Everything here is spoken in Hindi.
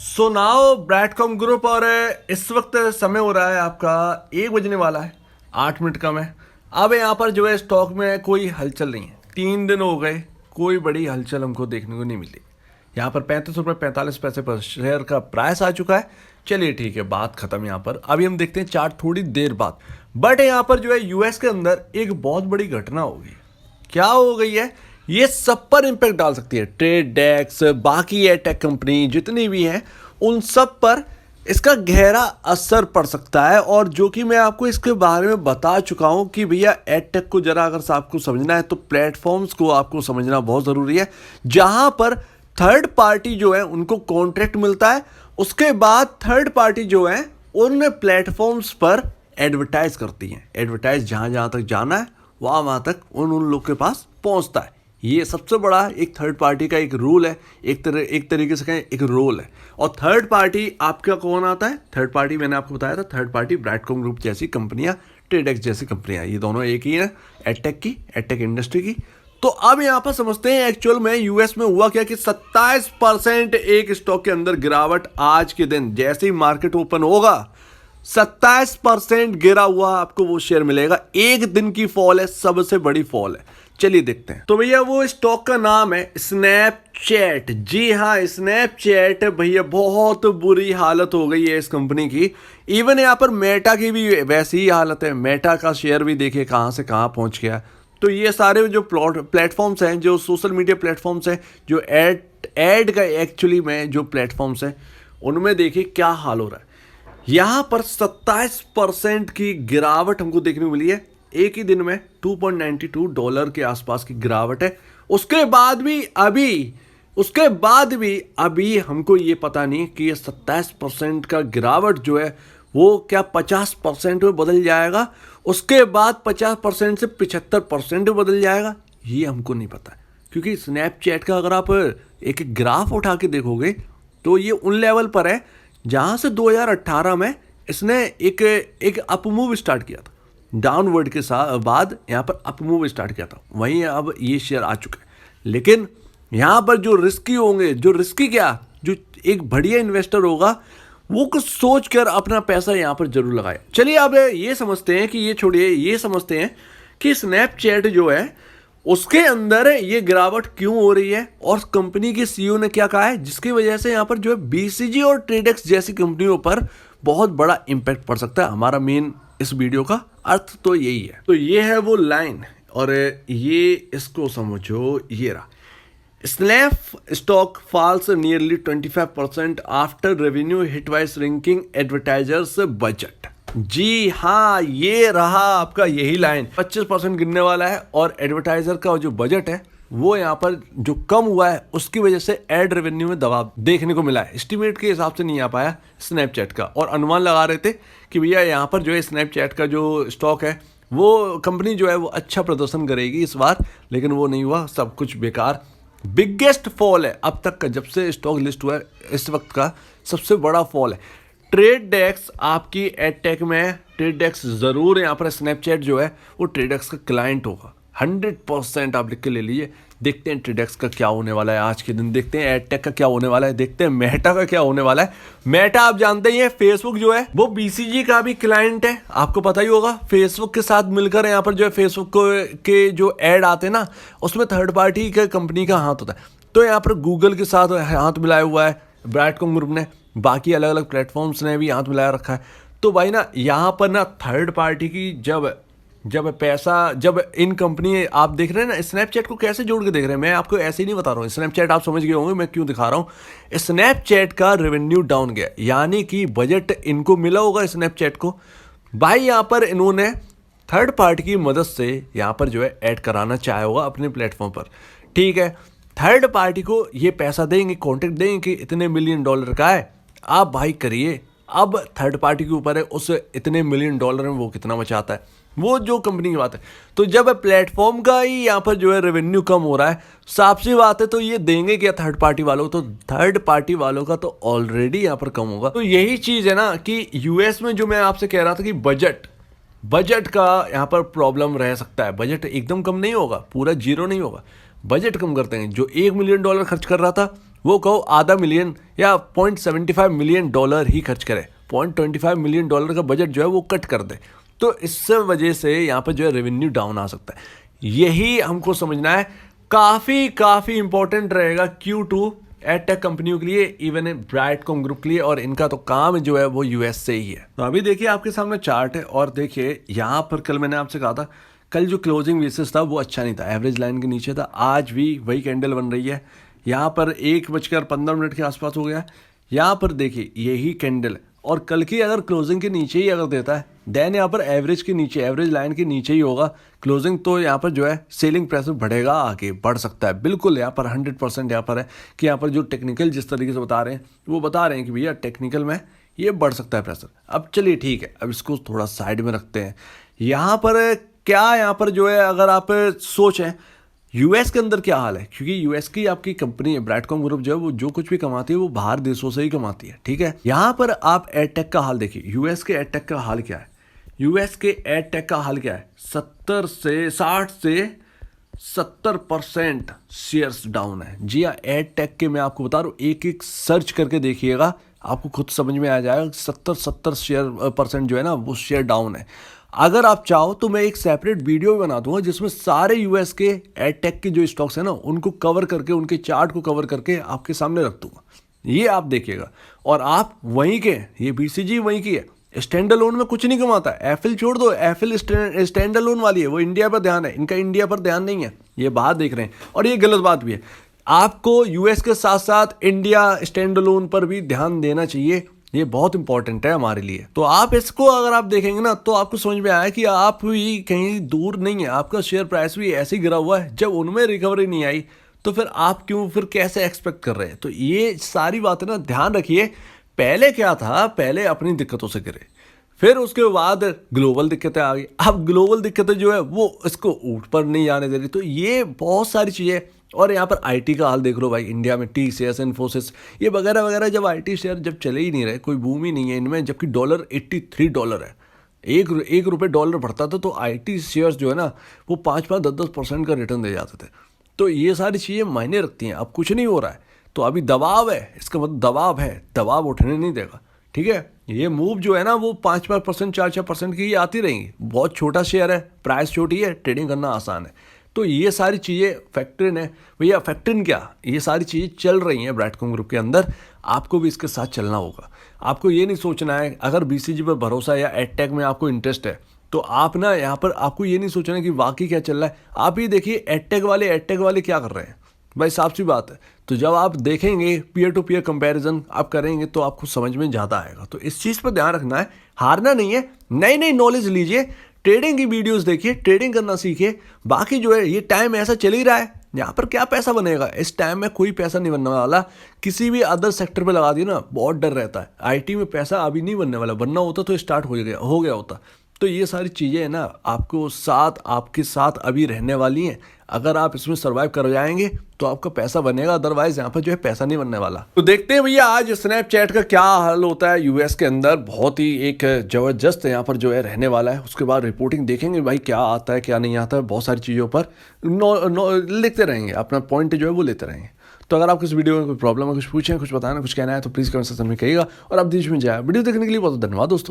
सो नाउ ब्रैडकॉम ग्रुप और इस वक्त समय हो रहा है आपका 1 बजने वाला है, 8 मिनट कम है। अब यहाँ पर जो है स्टॉक में कोई हलचल नहीं है। 3 दिन हो गए, कोई बड़ी हलचल हमको देखने को नहीं मिली। यहाँ पर 35 रुपये 45 पैसे पर शेयर का प्राइस आ चुका है। चलिए ठीक है, बात खत्म। यहाँ पर अभी हम देखते हैं चार्ट थोड़ी देर बाद। बट यहाँ पर जो है यूएस के अंदर एक बहुत बड़ी घटना हो गई। क्या हो गई है, ये सब पर इम्पैक्ट डाल सकती है। ट्रेड डेस्क, बाकी एटेक कंपनी जितनी भी हैं, उन सब पर इसका गहरा असर पड़ सकता है। और जो कि मैं आपको इसके बारे में बता चुका हूं कि भैया एटेक को जरा अगर आपको समझना है तो प्लेटफॉर्म्स को आपको समझना बहुत ज़रूरी है, जहां पर थर्ड पार्टी जो है उनको कॉन्ट्रैक्ट मिलता है। उसके बाद थर्ड पार्टी जो है उन प्लेटफॉर्म्स पर एडवर्टाइज करती हैं। एडवर्टाइज जहां जहां तक जाना है वहां तक उन लोग के पास पहुंचता है। ये सबसे बड़ा एक थर्ड पार्टी का एक रूल है, एक तरीके से कहें एक रोल है। और थर्ड पार्टी आपका कौन आता है? थर्ड पार्टी मैंने आपको बताया था, थर्ड पार्टी ब्रैडकॉम ग्रुप जैसी कंपनियां, ट्रेडेक्स जैसी कंपनियां, ये दोनों एक ही है, एडटेक इंडस्ट्री की। तो अब यहाँ पर समझते हैं एक्चुअल में यूएस में हुआ क्या कि 27% एक स्टॉक के अंदर गिरावट। आज के दिन जैसे ही मार्केट ओपन होगा 27% गिरा हुआ आपको वो शेयर मिलेगा। एक दिन की फॉल है, सबसे बड़ी फॉल है। चलिए देखते हैं। तो भैया वो स्टॉक का नाम है स्नैपचैट। जी हाँ, स्नैपचैट। भैया बहुत बुरी हालत हो गई है इस कंपनी की। इवन यहाँ पर मेटा की भी वैसी ही हालत है। मेटा का शेयर भी देखिए कहाँ से कहाँ पहुँच गया। तो ये सारे जो प्लेटफॉर्म्स हैं, जो सोशल मीडिया प्लेटफॉर्म्स हैं, जो एड का एक्चुअली में जो प्लेटफॉर्म्स हैं, उनमें देखिए क्या हाल हो रहा है। यहाँ पर 27% की गिरावट हमको देखने को मिली है एक ही दिन में। $2.92 के आसपास की गिरावट है। उसके बाद भी अभी हमको ये पता नहीं कि ये 27% का गिरावट जो है वो क्या 50% में बदल जाएगा, उसके बाद 50% से 75% में बदल जाएगा, ये हमको नहीं पता। क्योंकि स्नैपचैट का अगर आप एक ग्राफ उठा के देखोगे तो ये उन लेवल पर है जहां से 2018 में इसने एक अपमूव स्टार्ट किया था। डाउनवर्ड के साथ बाद यहाँ पर अपमूव स्टार्ट किया था, वहीं अब ये शेयर आ चुका है। लेकिन यहाँ पर जो रिस्की होंगे, जो एक बढ़िया इन्वेस्टर होगा वो कुछ सोच कर अपना पैसा यहाँ पर जरूर लगाए। चलिए अब ये समझते हैं कि ये समझते हैं कि स्नैपचैट जो है उसके अंदर ये गिरावट क्यों हो रही है और कंपनी के सीईओ ने क्या कहा है, जिसकी वजह से यहाँ पर जो है बीसीजी और ट्रेडेक्स जैसी कंपनियों पर बहुत बड़ा इंपैक्ट पड़ सकता है। हमारा मेन इस वीडियो का अर्थ तो यही है। तो ये है वो लाइन, और ये इसको समझो, ये रहा। Snap stock falls nearly 25% after revenue hit by shrinking advertisers budget. जी हाँ, ये रहा आपका यही लाइन। 25% गिरने वाला है और एडवर्टाइजर का जो बजट है वो यहाँ पर जो कम हुआ है उसकी वजह से एड रेवेन्यू में दबाव देखने को मिला है। एस्टिमेट के हिसाब से नहीं आ पाया स्नैपचैट का, और अनुमान लगा रहे थे कि भैया यहाँ पर जो है स्नैपचैट का जो स्टॉक है वो कंपनी जो है वो अच्छा प्रदर्शन करेगी इस बार, लेकिन वो नहीं हुआ, सब कुछ बेकार। बिगेस्ट फॉल है अब तक का, जब से स्टॉक लिस्ट हुआ है इस वक्त का सबसे बड़ा फॉल है। ट्रेड डेस्क आपकी एडटेक में, ट्रेड डेस्क ज़रूर यहाँ पर स्नैपचैट जो है वो ट्रेड डेस्क का क्लाइंट होगा 100%। आप लिख के ले लीजिए। देखते हैं ट्रेड डेस्क का क्या होने वाला है आज के दिन, देखते हैं एडटेक का क्या होने वाला है, देखते हैं मेटा का क्या होने वाला है। मेटा आप जानते ही हैं, फेसबुक जो है वो बीसीजी का भी क्लाइंट है, आपको पता ही होगा। फेसबुक के साथ मिलकर यहाँ पर जो है फेसबुक के जो एड आते हैं ना, उसमें थर्ड पार्टी का कंपनी का हाथ होता है। तो यहाँ पर गूगल के साथ हाथ मिलाया हुआ है ब्रैडकॉम ग्रुप ने, बाकी अलग अलग प्लेटफॉर्म्स ने भी हाथ मिलाया रखा है। तो भाई ना यहाँ पर ना थर्ड पार्टी की जब इन कंपनी, आप देख रहे हैं ना स्नैपचैट को कैसे जोड़ के देख रहे हैं। मैं आपको ऐसे ही नहीं बता रहा हूँ, स्नैपचैट आप समझ गए होंगे मैं क्यों दिखा रहा हूँ। स्नैपचैट का रेवेन्यू डाउन गया, यानी कि बजट इनको मिला होगा स्नैपचैट को। भाई यहाँ पर इन्होंने थर्ड पार्टी की मदद से यहाँ पर जो है ऐड कराना चाहे होगा अपने प्लेटफॉर्म पर, ठीक है। थर्ड पार्टी को ये पैसा देंगे, कॉन्ट्रैक्ट देंगे कि इतने $1 मिलियन का है, आप भाई करिए। अब थर्ड पार्टी के ऊपर है उस इतने $1 मिलियन में वो कितना बचाता है, वो जो कंपनी की बात है। तो जब प्लेटफॉर्म का ही यहाँ पर जो है रेवेन्यू कम हो रहा है, साफ सी बात है, तो ये देंगे क्या थर्ड पार्टी वालों को? तो थर्ड पार्टी वालों का तो ऑलरेडी यहाँ पर कम होगा। तो यही चीज़ है ना कि यूएस में जो मैं आपसे कह रहा था कि बजट का यहाँ पर प्रॉब्लम रह सकता है। बजट एकदम कम नहीं होगा, पूरा जीरो नहीं होगा, बजट कम करते हैं। जो $1 मिलियन खर्च कर रहा था वो कहो आधा मिलियन या $0.75 मिलियन ही खर्च करे, $0.25 मिलियन का बजट जो है वो कट कर दे, तो इससे वजह से यहाँ पर जो है रेवेन्यू डाउन आ सकता है। यही हमको समझना है, काफ़ी इंपॉर्टेंट रहेगा Q2 एडटेक कंपनियों के लिए, इवन ब्राइटकॉम ग्रुप के लिए, और इनका तो काम जो है वो यूएस से ही है। तो अभी देखिए आपके सामने चार्ट है, और देखिए यहाँ पर कल मैंने आपसे कहा था कल जो क्लोजिंग बेसिस था वो अच्छा नहीं था, एवरेज लाइन के नीचे था। आज भी वही कैंडल बन रही है, यहाँ पर 1:15 के आसपास हो गया। यहाँ पर देखिए यही कैंडल, और कल की अगर क्लोजिंग के नीचे ही अगर देता है देन यहाँ पर एवरेज के नीचे, एवरेज लाइन के नीचे ही होगा क्लोजिंग, तो यहाँ पर जो है सेलिंग प्रेशर बढ़ेगा, आगे बढ़ सकता है बिल्कुल। यहाँ पर 100% यहाँ पर है कि यहाँ पर जो टेक्निकल जिस तरीके से बता रहे हैं वो बता रहे हैं कि भैया टेक्निकल में ये बढ़ सकता है प्रेशर। अब चलिए ठीक है, अब इसको थोड़ा साइड में रखते हैं। यहाँ पर क्या, यहाँ पर जो है अगर आप सोचें यूएस के अंदर क्या हाल है, क्योंकि यूएस की आपकी कंपनी है ब्राइटकॉम ग्रुप जो है वो जो कुछ भी कमाती है वो बाहर देशों से ही कमाती है, ठीक है। यहाँ पर आप एडटेक का हाल देखिए, यूएस के एडटेक का हाल क्या है, यूएस के एडटेक का हाल क्या है, 60 से 70% शेयर्स डाउन है। जी हाँ, एडटेक के मैं आपको बता रहा हूँ, एक एक सर्च करके देखिएगा आपको खुद समझ में आ जाएगा, 70% जो है ना वो शेयर डाउन है। अगर आप चाहो तो मैं एक सेपरेट वीडियो भी बना दूंगा जिसमें सारे यूएस के एडटेक के जो स्टॉक्स हैं ना उनको कवर करके, उनके चार्ट को कवर करके आपके सामने रख दूंगा, ये आप देखिएगा। और आप वहीं के, ये बीसीजी वहीं की है, स्टैंड अलोन में कुछ नहीं कमाता। एफिल छोड़ दो, एफिल स्टैंड अलोन वाली है, वो इंडिया पर ध्यान है, इनका इंडिया पर ध्यान नहीं है, ये बात देख रहे हैं। और ये गलत बात भी है, आपको यूएस के साथ साथ इंडिया स्टैंड अलोन पर भी ध्यान देना चाहिए, ये बहुत इंपॉर्टेंट है हमारे लिए। तो आप इसको अगर आप देखेंगे ना तो आपको समझ में आया कि आप भी कहीं दूर नहीं है, आपका शेयर प्राइस भी ऐसे ही गिरा हुआ है। जब उनमें रिकवरी नहीं आई तो फिर आप क्यों, फिर कैसे एक्सपेक्ट कर रहे हैं। तो ये सारी बातें ना ध्यान रखिए। पहले क्या था, पहले अपनी दिक्कतों से गिरे, फिर उसके बाद ग्लोबल दिक्कतें आ गई, अब ग्लोबल दिक्कतें जो है वो इसको ऊट पर नहीं आने दे रही। तो ये बहुत सारी चीज़ें। और यहाँ पर आईटी का हाल देख लो भाई, इंडिया में TCS, इन्फोसिस, ये वगैरह वगैरह, जब आईटी शेयर जब चले ही नहीं रहे, कोई बूम ही नहीं है इनमें, जबकि डॉलर $83 है, एक रुपये डॉलर बढ़ता था तो आईटी शेयर्स जो है ना वो 5-5, 10-10% का रिटर्न दे जाते थे। तो ये सारी चीज़ें मायने रखती हैं। अब कुछ नहीं हो रहा है तो अभी दबाव है, इसका मतलब दबाव है, दबाव उठने नहीं देगा, ठीक है। ये मूव जो है ना वो 5-5%, 4-4% की ही आती रहेंगी। बहुत छोटा शेयर है, प्राइस छोटी है, ट्रेडिंग करना आसान है। तो ये सारी चीज़ें फैक्टर है भैया, फैक्टर क्या, ये सारी चीज़ें चल रही हैं ब्राइटकॉम ग्रुप के अंदर, आपको भी इसके साथ चलना होगा। आपको ये नहीं सोचना है, अगर बीसीजी पर भरोसा या एडटेक में आपको इंटरेस्ट है तो आप ना यहाँ पर आपको ये नहीं सोचना है कि वाकई क्या चल रहा है। आप ये देखिए एडटेक वाले क्या कर रहे हैं भाई, साफ सी बात है। तो जब आप देखेंगे पीयर टू पीयर कंपैरिजन आप करेंगे तो आपको समझ में ज़्यादा आएगा। तो इस चीज़ पर ध्यान रखना है, हारना नहीं है, नई नई नॉलेज लीजिए, ट्रेडिंग की वीडियोस देखिए, ट्रेडिंग करना सीखिए। बाकी जो है ये टाइम ऐसा चल ही रहा है, यहाँ पर क्या पैसा बनेगा, इस टाइम में कोई पैसा नहीं बनने वाला। किसी भी अदर सेक्टर पे लगा दिए ना बहुत डर रहता है, आईटी में पैसा अभी नहीं बनने वाला, बनना होता तो स्टार्ट हो गया होता। तो ये सारी चीज़ें है ना आपके साथ अभी रहने वाली हैं। अगर आप इसमें सर्वाइव कर जाएंगे तो आपका पैसा बनेगा, अदरवाइज यहाँ पर जो है पैसा नहीं बनने वाला। तो देखते हैं भैया आज स्नैपचैट का क्या हाल होता है यूएस के अंदर। बहुत ही एक जबरदस्त यहाँ पर जो है रहने वाला है। उसके बाद रिपोर्टिंग देखेंगे भाई क्या आता है क्या नहीं आता है, बहुत सारी चीज़ों पर लिखते रहेंगे, अपना पॉइंट जो है वो लेते रहेंगे। तो अगर आपको इस वीडियो में कोई प्रॉब्लम है, कुछ पूछें, कुछ बताना, कुछ कहना है तो प्लीज़ कमेंट सेक्शन में कहिएगा। और आप बीच में जाए वीडियो देखने के लिए बहुत धन्यवाद दोस्तों।